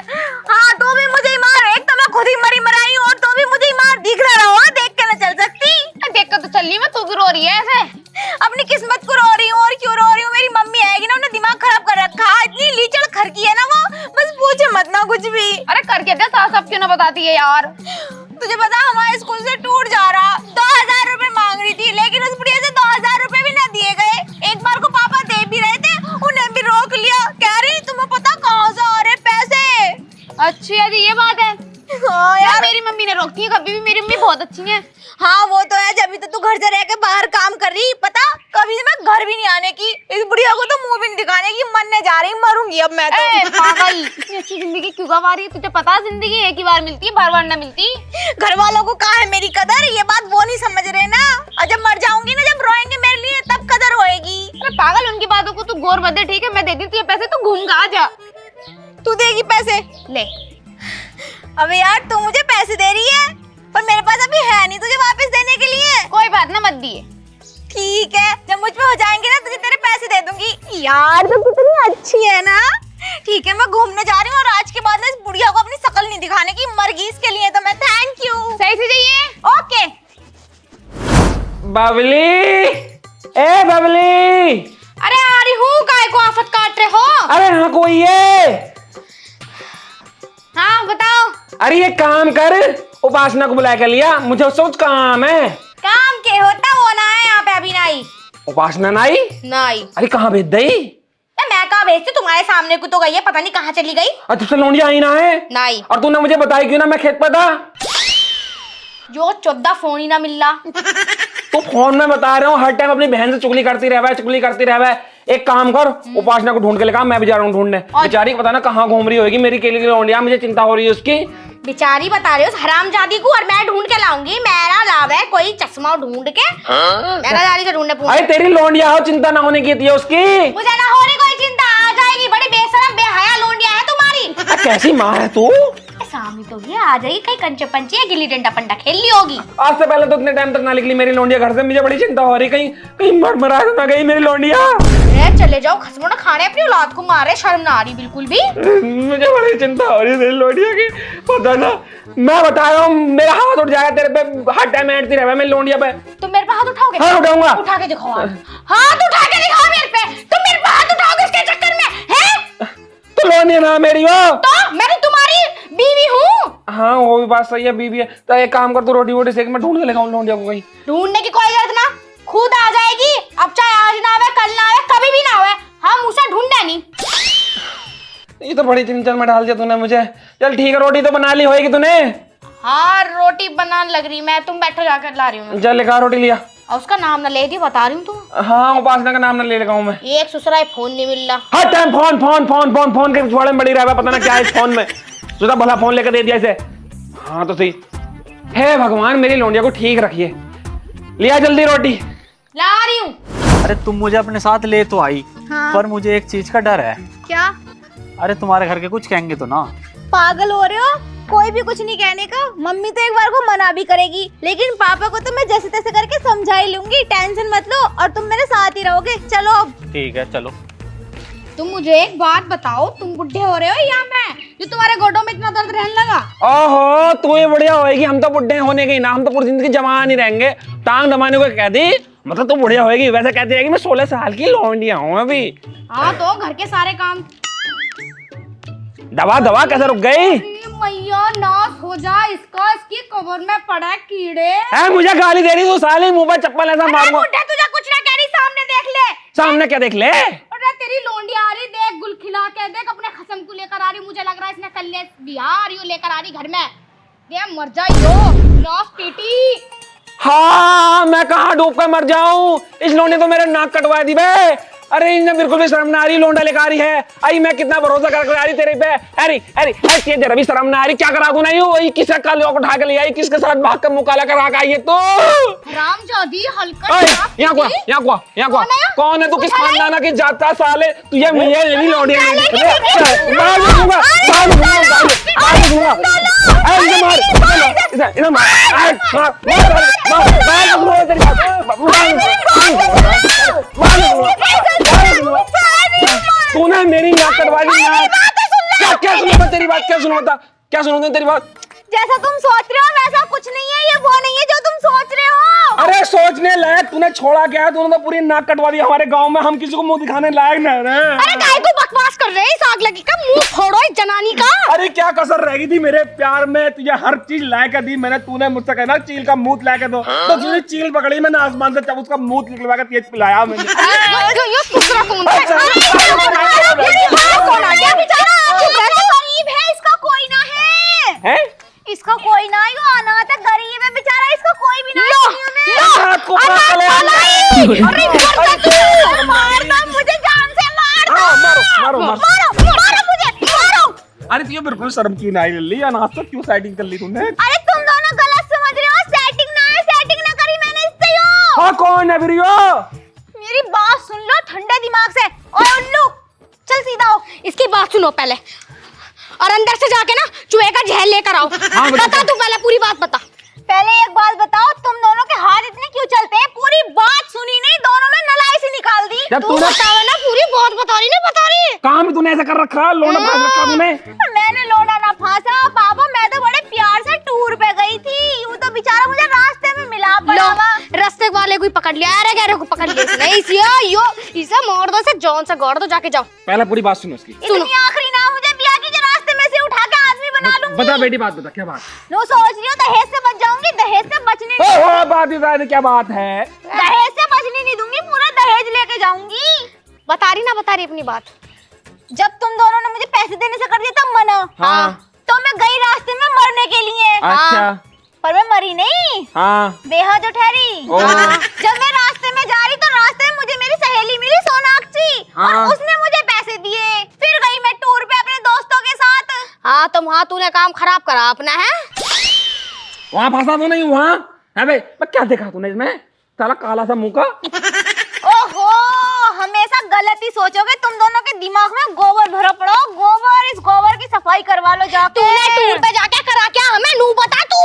हाँ तो भी मुझे ही मार, एक तो मैं खुद ही मरी मराई हूँ और तो भी मुझे ही मार। दिख रहा हो, देख के न चल सकती। देख कर तो चल रही मैं, तू भी रो रही है ऐसे। अपनी किस्मत को रो रही हूँ। और क्यों रो रही हूँ? मेरी मम्मी आएगी ना, उन्हें दिमाग खराब कर रखा। इतनी लीचड़ खरकी है ना वो, बस पूछे मत ना कुछ भी। अरे करके दे, सास अब क्यों ना बताती है यार। तुझे पता हमारे स्कूल से टूट जा रहा, 2000 रुपए मांग रही थी, लेकिन उस बुढ़िया से 2000 रुपए भी न दिए गए। एक बार को पापा दे भी रहे थे, उन्हें भी रोक लिया। कह रही तुम्हें पता कहाँ से आ रहे पैसे। अच्छी है जी, ये बात है। हाँ यार मेरी मम्मी ने रोकती है कभी भी, मेरी मम्मी बहुत अच्छी है। हाँ वो तो है, जब भी तो तू घर से रह के बाहर काम कर रही, पता कभी मैं घर भी नहीं आने की। इस बुढ़िया को तो मुंह भी नहीं दिखाने की, मरने जा रही, मरूंगी अब मैं तो। पागल, इतनी अच्छी जिंदगी क्यों गवा रही है? तुझे पता है जिंदगी एक ही बार मिलती है, बार बार ना मिलती। घर वालों को कहाँ है मेरी कदर, ये बात वो नहीं समझ रहे ना। और जब मर जाऊंगी ना, जब रोएंगे मेरे लिए, तब कदर होएगी। अरे पागल, उनकी बातों को तू गौर बदले, ठीक है? मैं दे दी तुझे पैसे, तू घूम आ जा। तू देगी पैसे? ले। अबे यार तू मुझे पैसे दे रही है, पर मेरे पास अभी है नहीं तुझे वापस देने के लिए। कोई बात ना, मत दिए। ठीक है, जब मुझ पे हो जाएंगे ना, तुझे तेरे पैसे दे दूंगी। यार तू कितनी अच्छी है ना। ठीक है, मैं घूमने जा रही हूँ और आज के बाद ना इस बुढ़िया को अपनी शक्ल नहीं दिखाने की। मर गई इसके लिए तो मैं। Thank you. सही से जाइए। ओके। बबली, ए बबली। अरे आ रही हूँ, काय को आफत काट रहे हो? अरे हाँ कोई है? हाँ बताओ। अरे ये काम कर, उपासना को बुला के लिया, मुझे उससे कुछ काम है। काम के होता वो ना है यहाँ पे अभी नहीं। उपासना नाई? नहीं। अरे कहाँ भेज दई? मैं कहा भेजती, तुम्हारे सामने को तो गई है, पता नहीं कहाँ चली गई। अच्छा तुझसे लौंडिया आई ना है? नहीं। और तूने मुझे बताई क्यों ना, मैं खेत पे था। जो 14 फोन ही ना मिल रहा। तो फोन में बता रहा हूँ, हर टाइम अपनी बहन से चुगली करती रहता है, चुगली करती रहता है। एक काम कर, उपासना को ढूंढ के लेकर, मैं भी जा रहा हूँ ढूंढने। बेचारी को पता ना कहाँ घूम रही होगी, मेरी केली की लौंडिया, मुझे चिंता हो रही है उसकी। बेचारी बता रही हो हरामजादी को, और मैं ढूंढ के लाऊंगी। मेरा लाभ है कोई चश्मा ढूंढ के, मेरा जारी से ढूंढने पूछ। अरे तेरी लौंडिया हो, चिंता ना होने की थी उसकी। मुझे ना हो रही कोई चिंता, आ जाएगी। बड़ी बेशरम बेहया लौंडिया है तुम्हारी। कैसी माँ है तू? सामने तो ये आ जाएगी, कहीं कंचे पंचे या गिल्ली डंडा पंडा खेल ली होगी। आज से पहले तो इतने टाइम तक ना निकली मेरी लौंडिया घर से, मुझे बड़ी चिंता हो रही, कहीं कहीं मर ना गई मेरी लौंडिया। चले जाओ, खसमो ना खाने अपनी औलाद को मारे, शर्म ना आ रही बिल्कुल भी। मुझे बड़ी चिंता हो रही है मेरी लौंडिया की, पता ना। मैं बता रहा हूँ, मेरा हाथ उठ जाएगा तेरे पे, हर टाइम ऐंठती रहे मेरी लौंडिया पे। तुम मेरे पे हाथ उठाओगे? हाँ उठाऊंगा। उठा के दिखाओ, हाथ उठा के दिखाओ मेरे पे। तुम मेरे पे हाथ उठाओगे इसके चक्कर में, हैं? तो लौंडिया ना मेरी हो तो मैं तो तुम्हारी बीवी हूँ। हाँ वो भी बात सही है, बीवी है। तो एक काम कर, तू रोटी वोटी सेक, मैं ढूंढ के लेगा लौंडिया को कहीं। ढूंढने की कोई जरूरत ना, खुद आ जाएगी। अब चाहे आज ना आवे, कल ना आवे, कभी भी ना आवे, हम उसे ढूंढना नहीं। ये तो बड़ी चिंता में डाल दिया तूने मुझे। चल ठीक है, रोटी तो बना ली होगी तूने? हाँ रोटी बनाने लग रही मैं, तुम बैठो, जाकर ला रही हूँ। चल लेकर रोटी लिया। और उसका नाम ना ले दी, बता रही हूँ तुम। हाँ उपासना का नाम ना ले लगा हूँ मैं। एक ससुराल फोन नहीं मिल रहा, हर time phone phone phone phone phone के पिछवाड़े में बड़ी रहा है, पता ना क्या है इस फोन में। सुधा भला फोन लेकर दे दिया इसे। हाँ तो सही है, भगवान मेरी लौंडिया को ठीक रखिए। लिया जल्दी रोटी। ला रही हूँ। अरे तुम मुझे अपने साथ ले तो आई, हाँ। पर मुझे एक चीज का डर है। क्या? अरे तुम्हारे घर के कुछ कहेंगे तो ना? पागल हो रहे हो? कोई भी कुछ नहीं कहने का। मम्मी तो एक बार को मना भी करेगी, लेकिन पापा को तो मैं जैसे तैसे करके समझा ही लूंगी। टेंशन मत लो, और तुम मेरे साथ ही रहोगे। चलो अब। ठीक है चलो। तुम मुझे एक बात बताओ, तुम बुढ़े हो रहे हो या मैं, जो तुम्हारे गोडों में इतना दर्द रहने लगा? ओहो तू ये बढ़िया होएगी, हम तो बुढ़े होने के ही ना, हम तो पूरी जिंदगी जवान ही रहेंगे। टांग दबाने को कह दी, मतलब तू बढ़िया होएगी। वैसे कहती रहेगी मैं 16 साल की लौंडिया हूँ अभी। हाँ तो घर के सारे काम। दवा दवा कैसे रुक गई? मैया नाश हो जा इसका, इसकी कबर में पड़ा है कीड़े। है मुझे गाली दे रही तू साली, मुंह पर चप्पल ऐसा मारूंगा। बुढ़े तुझे कुछ ना कह रही, सामने देख ले। सामने क्या देख ले? अरे तेरी लोंडी आ रही, देख गुल खिला के, देख अपने खसम को लेकर आ रही। मुझे लग रहा है इसने कल बिहार यो लेकर आ रही घर में। ये मर जाइयो नाश पीटी। हाँ मैं कहाँ डूब कर मर जाऊं, इस लोंडे तो मेरे नाक कटवा दी बे। अरे इन्हें बिल्कुल भी शर्म ना आ रही, लोंडा लेकर आ रही है। आई मैं कितना भरोसा कर आ रही तेरे पे। अरे अरे अरे जरा भी शर्म ना आ रही, क्या करा दूं? नहीं वही किसका कल उठा के ले आई, किसके साथ भाग कर मुकाला करा के आई है तो। हरामजादी हलकट। यहाँ को कौन है तू? किस खानदान की जाता साले? तू ये नहीं लौंडिया तूने मेरी नाक कटवा दी। क्या सुनो तेरी बात, क्या सुनो बता, क्या सुनो तेरी बात? जैसा तुम सोच रहे हो वैसा कुछ नहीं है, ये वो नहीं है जो तुम सोच रहे हो। अरे सोचने लायक तूने छोड़ा क्या है? तूने तो पूरी नाक कटवा दी हमारे गांव में, हम किसी को मुंह दिखाने लायक नहीं रहे। अरे काय को बकवास कर रहे हैं? इस आग लगी का मुंह फोड़ो इस जनानी का। अरे क्या कसर रह गई थी मेरे प्यार में? तुझे हर चीज लायक दी मैंने, तूने मुझसे कहना चील का मुंह लायक दो, तो तूने चील पकड़ी, मैंने आसमान से उसका मुंह निकलवा कर तेज पिलाया मैंने। ये दूसरा कौन है? कौन आ गया बेचारा? गरीब है, इसका कोई ना है। हैं? इसका कोई ना, यो अनाथ है, गरीब है बेचारा, इसका कोई भी ना है। हाथ को पकड़ ले। अरे मारना मुझे, जान से मार दो। मारो मुझे मारो। अरे तुझे बिल्कुल शर्म क्यों नहीं आई ली? अनाथ तो क्यों सेटिंग कर ली तूने? अरे तुम दोनों गलत समझ रहे हो, सेटिंग ना है, सेटिंग ना करी मैंने इससे। यो हाँ कौन है फिर यो? मेरी बात सुन लो ठंडे दिमाग से। ओए उल्लू चल सीधा हो, इसकी बात सुनो पहले, और अंदर से जाके ना चूहे का जहर लेकर आओ। बता तू पहले पूरी बात बता। पहले एक बात बताओ, तुम दोनों के हाथ इतने क्यों चलते हैं? पूरी बात सुनी नहीं, दोनों में नलाई से निकाल दी। जब तू बताओ ना, पूरी बात बता रही नहीं बता रही। कहाँ में तूने ऐसा कर रखा? लोना फांस रखा तूने? मैंने लोना ना फांसा पापा, मैं तो बड़े प्यार से टूर पे गई थी। यूं तो बेचारा मुझे रास्ते में मिला पड़ा। रास्ते वाले को पकड़ लिया, अरे को पकड़ लिया इसे मोड़ दो, से जॉन से गौड़ दो, जाके जाओ। पहले पूरी बात सुनो इसकी। इतनी आखिरी ना मुझे बिया की, जो रास्ते में से उठा के आदमी बना लूंगी। बता बेटी बात बता, क्या बात? नो सोच रही हो दहेज से बच जाऊंगी, दहेज से बचने ओहो बात ही सारी, क्या बात है? दहेज से बचने नहीं दूंगी, पूरा दहेज लेके जाऊंगी। बता रही ना, बता रही अपनी बात। देने से कर दिया तब मना। हाँ। तो मैं गई रास्ते में मरने के लिए। अच्छा। पर मैं मरी नहीं, हाँ। बेहोश जो ठहरी। ओह। जब मैं रास्ते में जा रही तो रास्ते में मुझे मेरी सहेली मिली सोनाक्षी, हाँ। और उसने मुझे पैसे दिए। फिर गई मैं टूर पे अपने दोस्तों के साथ। हाँ तो वहाँ तूने काम खराब करा अपना है। वहाँ फंसा तो नहीं वहाँ? है भाई, मैं क्या देखा तूने इसमें? साला काला सा मुंह का। ओहो, हमेशा गलत ही सोचोगे। तुम दोनों के दिमाग में गोबर भरा पड़ा हो। गोबर, इस गोबर की सफाई करवा लो जाके। तूने टूर पे जाके करा क्या? हमें नू बता तू।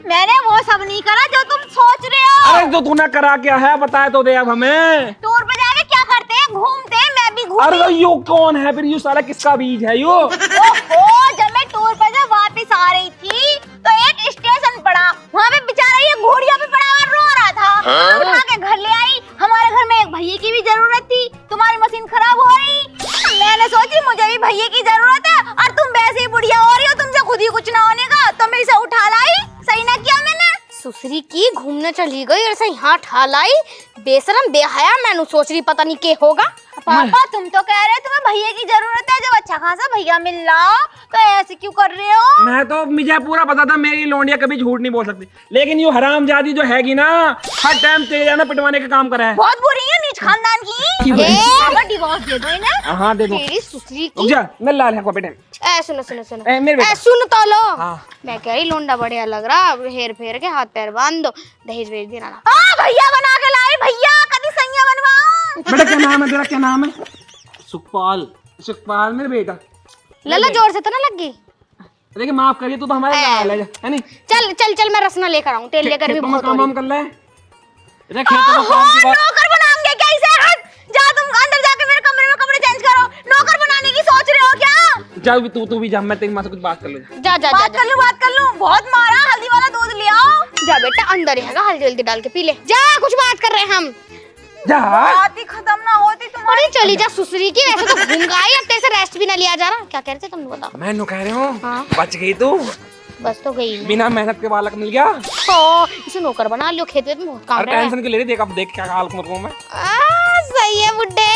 मैंने वो सब नहीं करा जो तुम सोच रहे हो। अरे जो तूने करा क्या है बताए तो दे अब हमें। टूर पे जाके क्या करते हैं? घूमते हैं, मैं भी अरे तो घूमी। यो कौन है फिर? यो साला किसका बीज है यो? ओहो, जब मैं टूर पर जब वापस आ रही थी तो एक स्टेशन पड़ा, वहाँ पे बेचारा ये घोड़िया पे पड़ा हुआ रो रहा था। उठा के घर ले आई। हमारे घर में एक भैया की भी जरूरत थी, तुम्हारी मशीन खराब हो रही। मैंने सोची मुझे भी भैया की जरूरत है, और तुम वैसे ही बुढ़िया हो रही हो, तुमसे खुद ही कुछ ना होने का, तो मैं इसे उठा लाई। सही ना किया मैंने? सुसरी की घूमने चली गई और से यहाँ ठालाई। बेशरम बेहया। मैंने सोच रही पता नहीं के होगा। पापा तुम तो कह रहे हो तुम्हें भैया की जरूरत है, जब अच्छा खासा भैया मिल रहा हो तो ऐसे क्यों कर रहे हो? मैं तो मुझे पूरा पता था मेरी लोंडिया कभी झूठ नहीं बोल सकती, लेकिन यो हरामजादी जो हैगी ना, हर टाइम तेरे जाना पिटवाने का काम करा है। बहुत बुरी है, नीच खानदान की। पापा डिवोर्स दे दो इन्हें। हाँ दे दो। तेरी सुसरी रुक की। जा, मैं लाल है को बेटे। ए सुनो सुनो सुनो। ए, मेरे बेटा। ए सुन तो लो। हाँ। मैं कह रही लोंडा बढ़िया लग रहा। अब हेर फेर के हाथ पैर बांध दो, दहेज भेज देना। भैया बना के लाए, भैया कभी सैया बनवाओ। बेटा क्या नाम है तेरा? क्या नाम है? सुखपाल। सुखपाल मेरे बेटा। लला जोर से तो ना लग गई। देखिए माफ करिए, तू तो हमारे लाल है नहीं? चल चल चल, मैं रसना लेकर आऊं। तेल लेकर भी खेतों में बहुत हो काम रही। वाम कर ले। अरे खेतों में काम की बात। नौकर बनाएंगे क्या इसे? हट जा, तुम अंदर जाके मेरे कमरे में कपड़े चेंज करो। नौकर बनाने की सोच रहे हो क्या? जा तू भी जा, मैं तेरी माँ से कुछ बात कर ले। जा जा जा बात कर लूं, बात कर लूं। बहुत मारा, हल्दी वाला दूध ले आओ। जा बेटा, अंदर ही है, हल्दी हल्दी डाल के पी ले। जा, कुछ बात कर रहे हैं हम। जा। बात ही खत्म ना होती तुम्हारी। अरे चली जा सुसरी की। वैसे तो घूम गई, अब तेरे से रेस्ट भी ना लिया जा रहा। क्या कह रहे थे तुम? बताओ। मैं नु कह रही हूँ हाँ। बच गई तू। बस तो गई मैं। बिना मेहनत के बालक मिल गया। ओ, इसे नौकर बना लियो, खेत में बहुत काम अरे रहा है। टेंशन के ले रही, देख अब देख क्या हाल कर रहा हूँ मैं। सही है बुड्ढे।